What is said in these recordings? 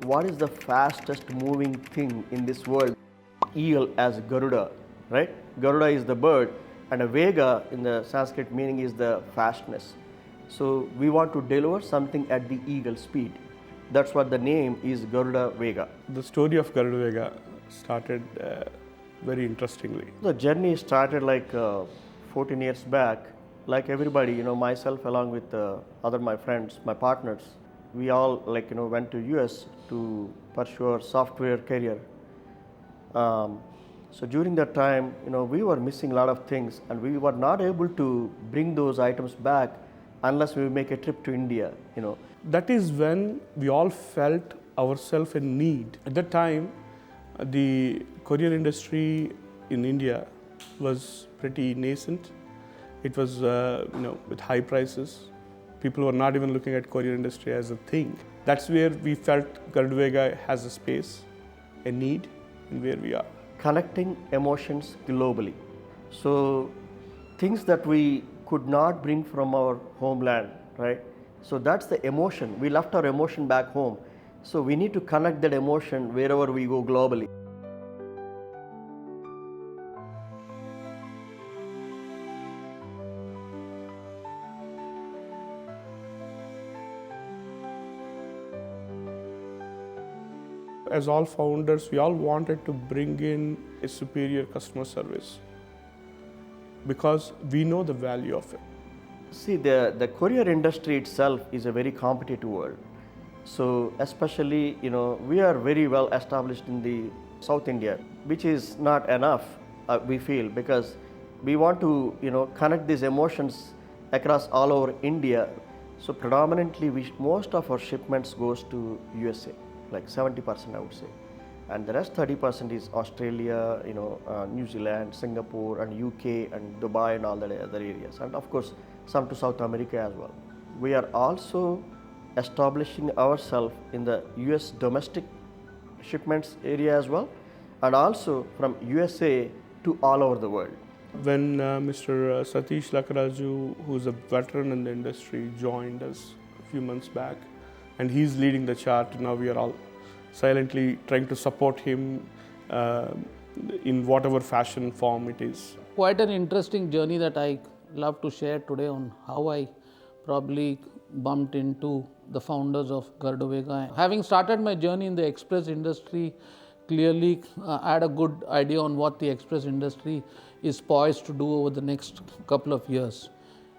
what is the fastest moving thing in this world? Eagle as Garuda, right? Garuda is the bird, and a Vega in the Sanskrit meaning is the fastness. So we want to deliver something at the eagle speed. That's what the name is, Garuda Vega. The story of Garudavega started very interestingly. The journey started like 14 years back. Like everybody, myself along with other my friends, my partners, we all went to US to pursue our software career. So during that time, we were missing a lot of things, and we were not able to bring those items back unless we make a trip to India. That is when we all felt ourselves in need. At that time, the courier industry in India was pretty nascent. It was, with high prices. People were not even looking at courier industry as a thing. That's where we felt Garudavega has a space, a need, and where we are. Connecting emotions globally. So things that we could not bring from our homeland, right? So that's the emotion. We left our emotion back home. So we need to connect that emotion wherever we go globally. As all founders, we all wanted to bring in a superior customer service because we know the value of it. See, the courier industry itself is a very competitive world. So especially, we are very well established in the South India, which is not enough, we feel, because we want to, connect these emotions across all over India. So predominantly, most of our shipments goes to USA, like 70% I would say. And the rest 30% is Australia, New Zealand, Singapore, and UK, and Dubai, and all the other areas. And of course, some to South America as well. We are also establishing ourselves in the US domestic shipments area as well, and also from USA to all over the world. When Mr. Satish Lakaraju, who's a veteran in the industry, joined us a few months back, and he's leading the chart. Now we are all silently trying to support him in whatever fashion form it is. Quite an interesting journey that I love to share today on how I probably bumped into the founders of Garudavega. Having started my journey in the express industry, clearly I had a good idea on what the express industry is poised to do over the next couple of years.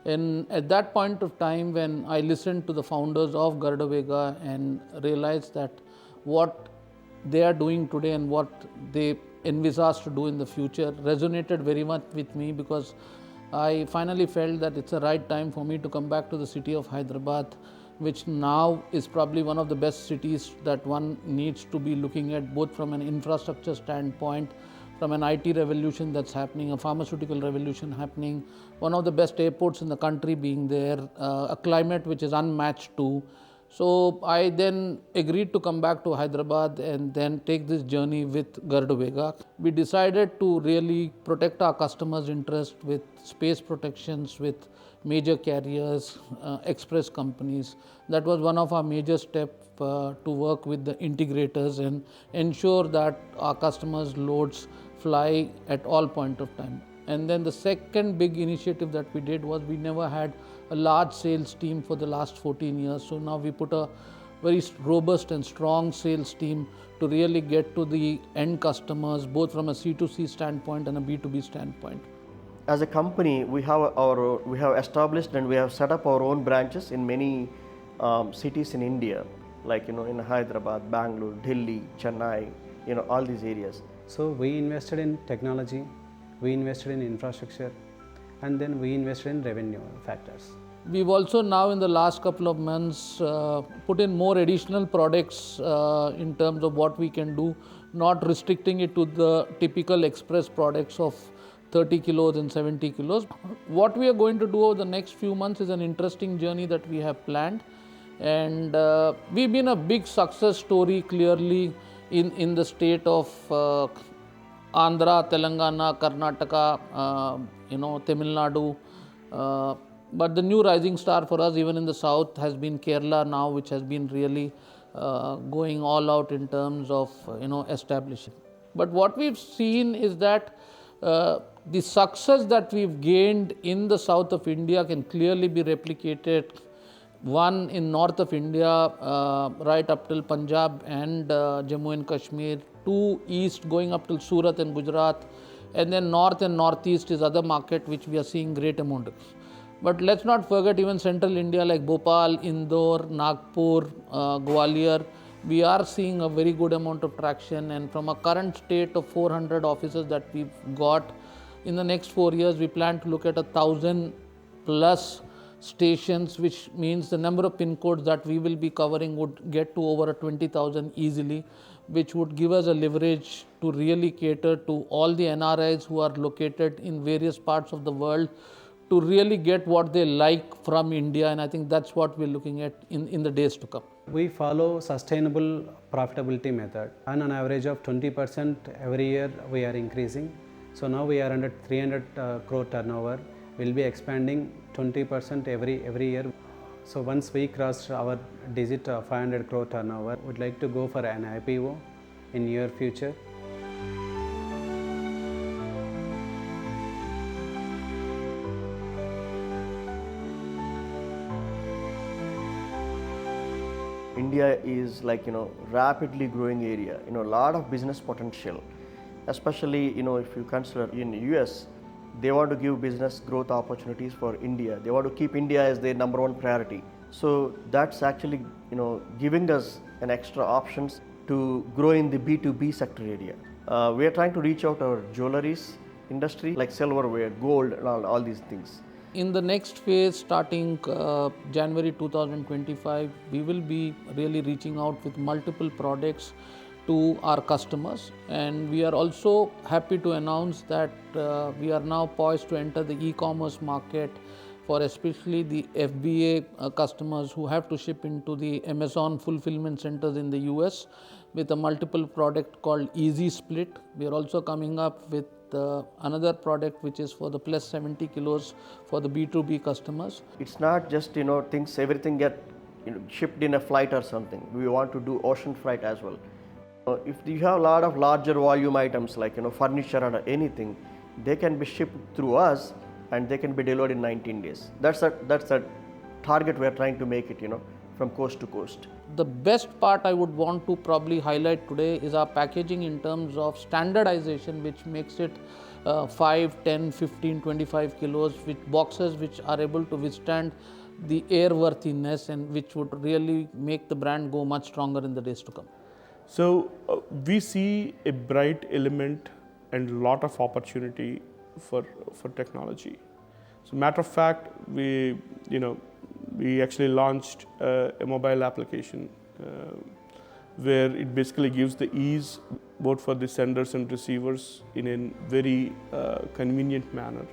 And at that point of time, when I listened to the founders of Garudavega and realized that what they are doing today and what they envisage to do in the future resonated very much with me, because I finally felt that it's the right time for me to come back to the city of Hyderabad, which now is probably one of the best cities that one needs to be looking at, both from an infrastructure standpoint, from an IT revolution that's happening, a pharmaceutical revolution happening, one of the best airports in the country being there, a climate which is unmatched too. So I then agreed to come back to Hyderabad and then take this journey with Garudavega. We decided to really protect our customers' interest with space protections, with major carriers, express companies. That was one of our major steps to work with the integrators and ensure that our customers' loads fly at all point of time. And then the second big initiative that we did was we never had a large sales team for the last 14 years. So now we put a very robust and strong sales team to really get to the end customers, both from a C2C standpoint and a B2B standpoint. As a company, we have established and we have set up our own branches in many cities in India, like in Hyderabad, Bangalore, Delhi, Chennai, all these areas. So we invested in technology, we invested in infrastructure, and then we invested in revenue factors. We've also now in the last couple of months put in more additional products in terms of what we can do, not restricting it to the typical express products of 30 kilos and 70 kilos. What we are going to do over the next few months is an interesting journey that we have planned. And we've been a big success story clearly in the state of Andhra, Telangana, Karnataka, Tamil Nadu. But the new rising star for us, even in the south, has been Kerala now, which has been really going all out in terms of establishing. But what we've seen is that the success that we've gained in the south of India can clearly be replicated, one in north of India, right up till Punjab and Jammu and Kashmir, two east going up till Surat and Gujarat, and then north and northeast is other market which we are seeing great amount of. But let's not forget even central India like Bhopal, Indore, Nagpur, Gwalior. We are seeing a very good amount of traction, and from a current state of 400 offices that we've got, in the next 4 years we plan to look at 1,000 plus stations, which means the number of pin codes that we will be covering would get to over 20,000 easily, which would give us a leverage to really cater to all the NRIs who are located in various parts of the world, to really get what they like from India, and I think that's what we're looking at in the days to come. We follow sustainable profitability method, and on average of 20% every year we are increasing. So now we are under 300 crore turnover. We'll be expanding 20% every year. So once we cross our digit 500 crore turnover, we'd like to go for an IPO in near future. India is like, rapidly growing area, a lot of business potential, especially, if you consider in US, they want to give business growth opportunities for India. They want to keep India as their number one priority. So that's actually, giving us an extra options to grow in the B2B sector area. We are trying to reach out our jewelries industry like silverware, gold, and all these things. In the next phase, starting January 2025, we will be really reaching out with multiple products to our customers, and we are also happy to announce that we are now poised to enter the e-commerce market for especially the FBA customers who have to ship into the Amazon fulfillment centers in the US with a multiple product called Easy Split. We are also coming up with another product which is for the plus 70 kilos for the B2B customers. It's not just, things, everything get shipped in a flight or something. We want to do ocean freight as well. If you have a lot of larger volume items like, furniture or anything, they can be shipped through us and they can be delivered in 19 days. That's a target we are trying to make it, from coast to coast. The best part I would want to probably highlight today is our packaging in terms of standardization, which makes it 5, 10, 15, 25 kilos, with boxes which are able to withstand the airworthiness and which would really make the brand go much stronger in the days to come. So we see a bright element and a lot of opportunity for technology. So matter of fact, we actually launched a mobile application where it basically gives the ease both for the senders and receivers in a very convenient manner.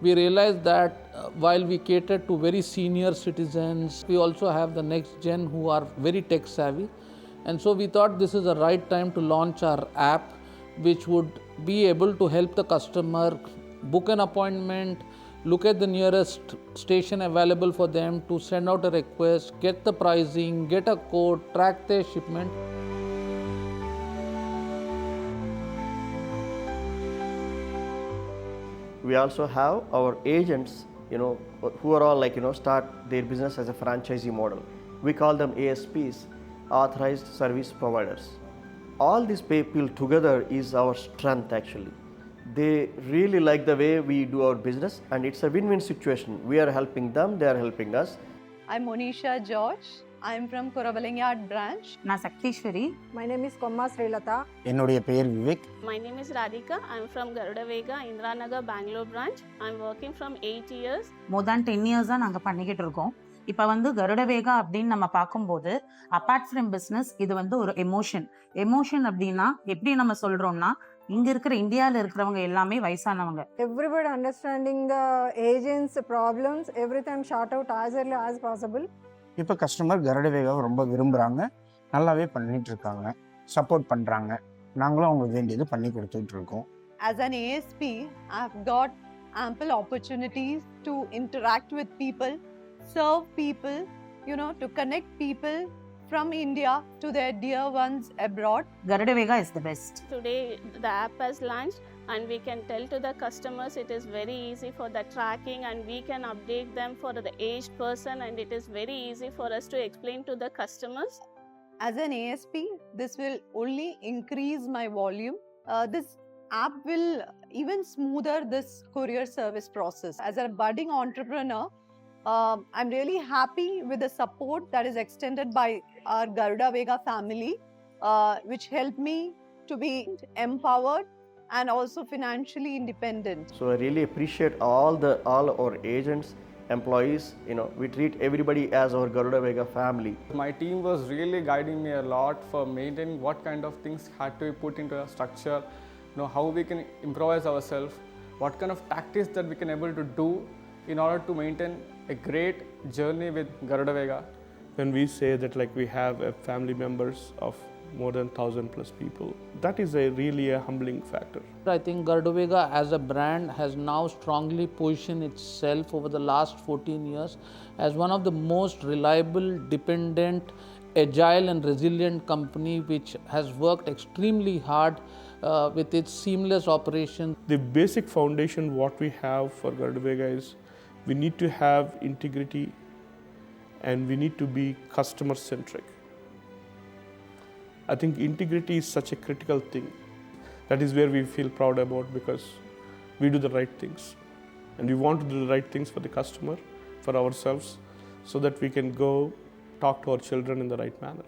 We realized that while we cater to very senior citizens, we also have the next gen who are very tech savvy. And so we thought this is the right time to launch our app, which would be able to help the customer book an appointment, look at the nearest station available for them to send out a request, get the pricing, get a code, track their shipment. We also have our agents, who are all like, start their business as a franchisee model. We call them ASPs, Authorized Service Providers. All these people together is our strength actually. They really like the way we do our business, and it's a win-win situation. We are helping them, they are helping us. I'm Monisha George. I'm from Korabalingad branch. Na Saktishwari. My name is Komma Srilata. Ennodia per Vivek. My name is Radhika. I'm from Garudavega, Indranagar, Bangalore branch. I'm working from 8 years. More than 10 years நாங்க பண்ணிக்கிட்டு இருக்கோம். இப்போ கருடவேகா அப்படின்னு நம்ம பார்க்கும்போது apart from business இது ஒரு emotion அப்படின்னா எப்படி நம்ம சொல்றோம்னா இங்க இருக்கிற இந்தியாவில் இருக்கிறவங்க எல்லாமே வயசானவங்க. Everybody understanding the agents problems, everything short out as early as possible. இப்போ கஸ்டமர் கருடவேகாவை ரொம்ப விரும்புறாங்க, நல்லாவே பண்ணிட்டு இருக்காங்க, சப்போர்ட் பண்றாங்க. நாங்களும் அவங்களுக்கு வேண்டியது பண்ணி கொடுத்துட்டு இருக்கோம். As an ASP, I've got ample opportunities to interact with people, serve people, to connect people from India to their dear ones abroad. Garudavega is the best. Today the app has launched and we can tell to the customers it is very easy for the tracking, and we can update them for the aged person, and it is very easy for us to explain to the customers. As an ASP, this will only increase my volume. This app will even smoother this courier service process. As a budding entrepreneur, I'm really happy with the support that is extended by our Garudavega family, which helped me to be empowered and also financially independent. So I really appreciate all our agents, employees. We treat everybody as our Garudavega family. My team was really guiding me a lot for maintaining what kind of things had to be put into a structure, how we can improvise ourselves, what kind of tactics that we can able to do in order to maintain a great journey with Garudavega. When we say that we have family members of more than 1,000 plus people, that is really a humbling factor. I think Garudavega as a brand has now strongly positioned itself over the last 14 years as one of the most reliable, dependent, agile and resilient company which has worked extremely hard with its seamless operation. The basic foundation what we have for Garudavega is we need to have integrity and we need to be customer centric. I think integrity is such a critical thing. That is where we feel proud about, because we do the right things. And we want to do the right things for the customer, for ourselves, so that we can go talk to our children in the right manner.